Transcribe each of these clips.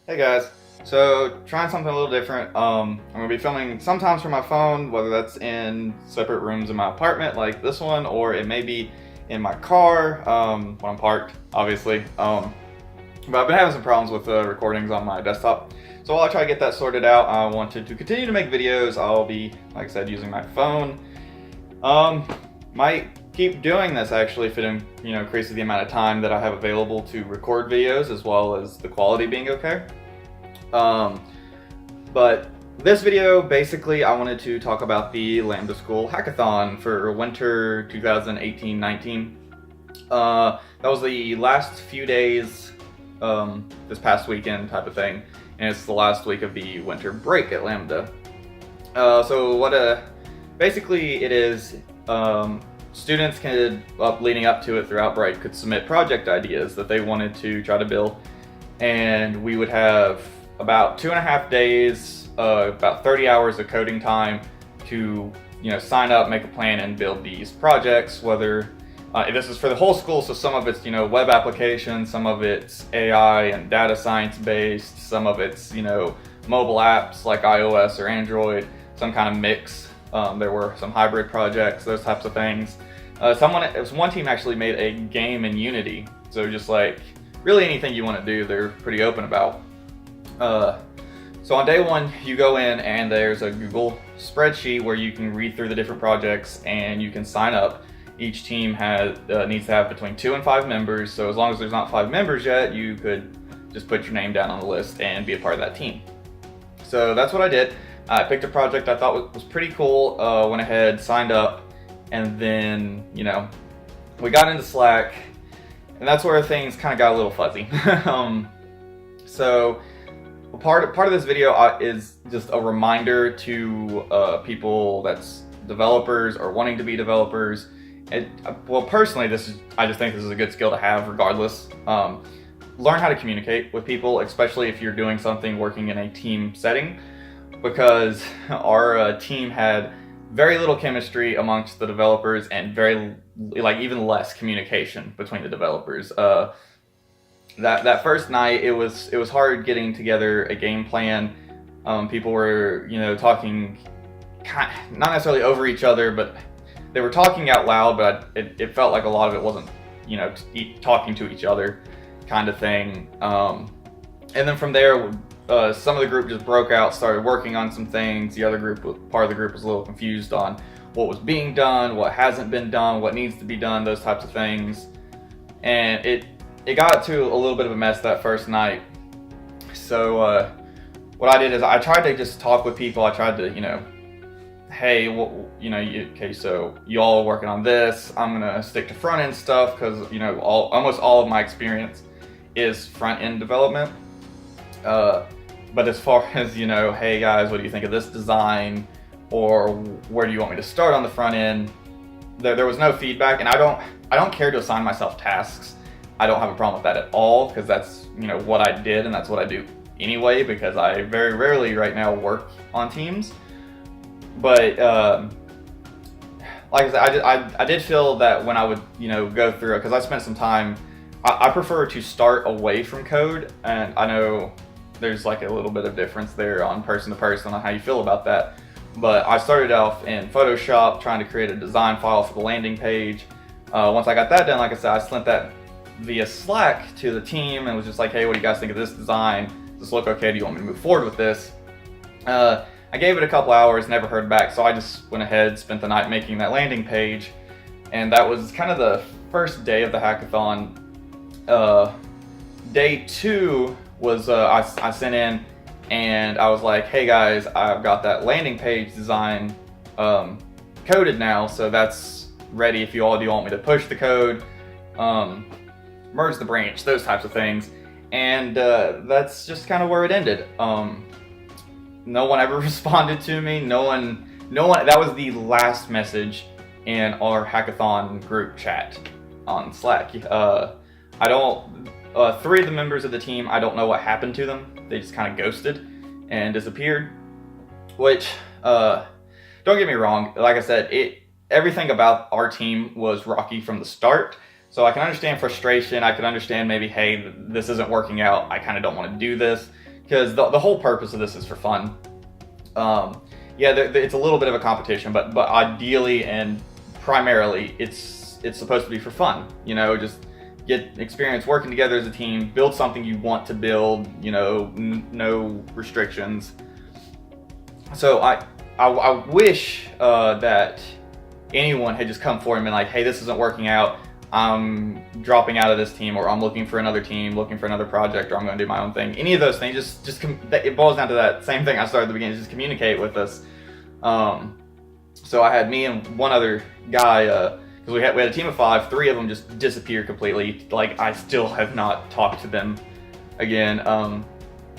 Hey guys, so trying something a little different. I'm gonna be filming sometimes from my phone, whether that's in separate rooms in my apartment like this one, or it may be in my car when I'm parked, obviously. But I've been having some problems with recordings on my desktop. So while I try to get that sorted out, I wanted to continue to make videos. I'll be, like I said, using my phone. Might keep doing this actually if it increases the amount of time that I have available to record videos, as well as the quality being okay. But this video, basically, I wanted to talk about the Lambda School Hackathon for winter 2018-19. That was the last few days, this past weekend type of thing, and it's the last week of the winter break at Lambda. Basically it is, students could, leading up to it throughout break, could submit project ideas that they wanted to try to build, and we would have about 2.5 days, about 30 hours of coding time to sign up, make a plan, and build these projects. Whether this is for the whole school, so some of it's web applications, some of it's AI and data science based, some of it's mobile apps like iOS or Android, some kind of mix. There were some hybrid projects, those types of things. One team actually made a game in Unity, so just like really anything you want to do, they're pretty open about. So on day one, you go in and there's a Google spreadsheet where you can read through the different projects and you can sign up. Each team needs to have between 2 and 5 members, so as long as there's not 5 members yet, you could just put your name down on the list and be a part of that team. So that's what I did. I picked a project I thought was pretty cool, went ahead, signed up, and then, we got into Slack, and that's where things kind of got a little fuzzy. So part of this video is just a reminder to people that's developers or wanting to be developers. Well, personally, I just think this is a good skill to have regardless. Learn how to communicate with people, especially if you're doing something working in a team setting, because our team had very little chemistry amongst the developers and even less communication between the developers. That first night, it was hard getting together a game plan. People were talking not necessarily over each other, but they were talking out loud, but it felt like a lot of it wasn't talking to each other kind of thing. And then from there, some of the group just broke out, started working on some things. The other part of the group was a little confused on what was being done, what hasn't been done, what needs to be done, those types of things. And it got to a little bit of a mess that first night. So what I did is I tried to just talk with people. I tried to, hey, okay, so you all are working on this. I'm gonna stick to front end stuff because almost all of my experience is front end development. But as far as hey guys, what do you think of this design, or where do you want me to start on the front end? There was no feedback, and I don't care to assign myself tasks. I don't have a problem with that at all, because that's what I did, and that's what I do anyway, because I very rarely right now work on teams. But like I said, I did feel that when I would go through it, because I spent some time, I prefer to start away from code, and I know there's like a little bit of difference there on person to person on how you feel about that. But I started off in Photoshop trying to create a design file for the landing page. Once I got that done, like I said, I sent that via Slack to the team and was just like, hey, what do you guys think of this design? Does this look okay? Do you want me to move forward with this? I gave it a couple hours, never heard back, so I just went ahead, spent the night making that landing page, and that was kind of the first day of the hackathon. Day 2 was I sent in and I was like, hey guys, I've got that landing page design coded now, so that's ready if you all do want me to push the code, merge the branch, those types of things. And that's just kind of where it ended. No one ever responded to me. No one, that was the last message in our hackathon group chat on Slack. 3 of the members of the team, I don't know what happened to them. They just kind of ghosted and disappeared, which, don't get me wrong, like I said, everything about our team was rocky from the start. So I can understand frustration. I can understand maybe, hey, this isn't working out. I kind of don't want to do this. because the whole purpose of this is for fun. Yeah, it's a little bit of a competition, but ideally and primarily it's supposed to be for fun. You know, just get experience working together as a team, build something you want to build. You know, no restrictions. So I wish that anyone had just come forward and been like, hey, this isn't working out, I'm dropping out of this team, or I'm looking for another team, looking for another project, or I'm going to do my own thing. Any of those things, it boils down to that same thing I started at the beginning, just communicate with us. So I had me and one other guy, because we had a team of 5, 3 of them just disappeared completely. Like, I still have not talked to them again.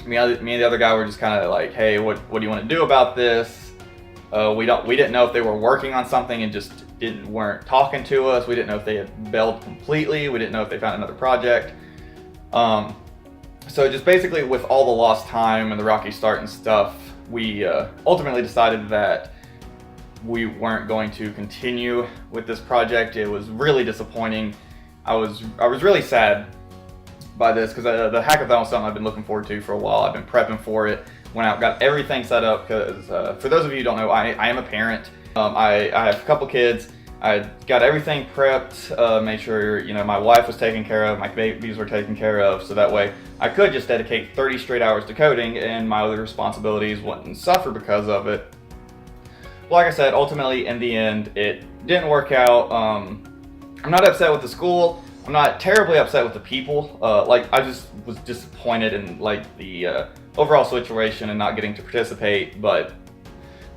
Me and the other guy were just kind of like, hey, what do you want to do about this? We didn't know if they were working on something and just weren't talking to us. We didn't know if they had bailed completely. We didn't know if they found another project. So just basically with all the lost time and the rocky start and stuff, we ultimately decided that we weren't going to continue with this project. It was really disappointing. I was really sad by this, because the hackathon was something I've been looking forward to for a while. I've been prepping for it. Went out, got everything set up, because for those of you who don't know, I am a parent. I have a couple kids. I got everything prepped, made sure, you know, my wife was taken care of, my babies were taken care of, so that way I could just dedicate 30 straight hours to coding and my other responsibilities wouldn't suffer because of it. Well, like I said, ultimately in the end it didn't work out. I'm not upset with the school. I'm not terribly upset with the people. Like, I just was disappointed in like the overall situation and not getting to participate. But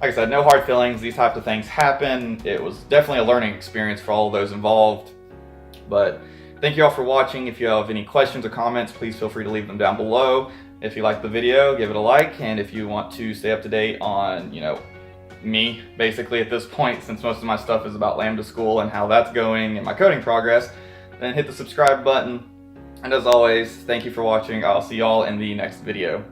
like I said, no hard feelings. These types of things happen. It was definitely a learning experience for all of those involved. But thank you all for watching. If you have any questions or comments, please feel free to leave them down below. If you like the video, give it a like. And if you want to stay up to date on, you know, me basically at this point, since most of my stuff is about Lambda School and how that's going and my coding progress, then hit the subscribe button. And as always, thank you for watching. I'll see y'all in the next video.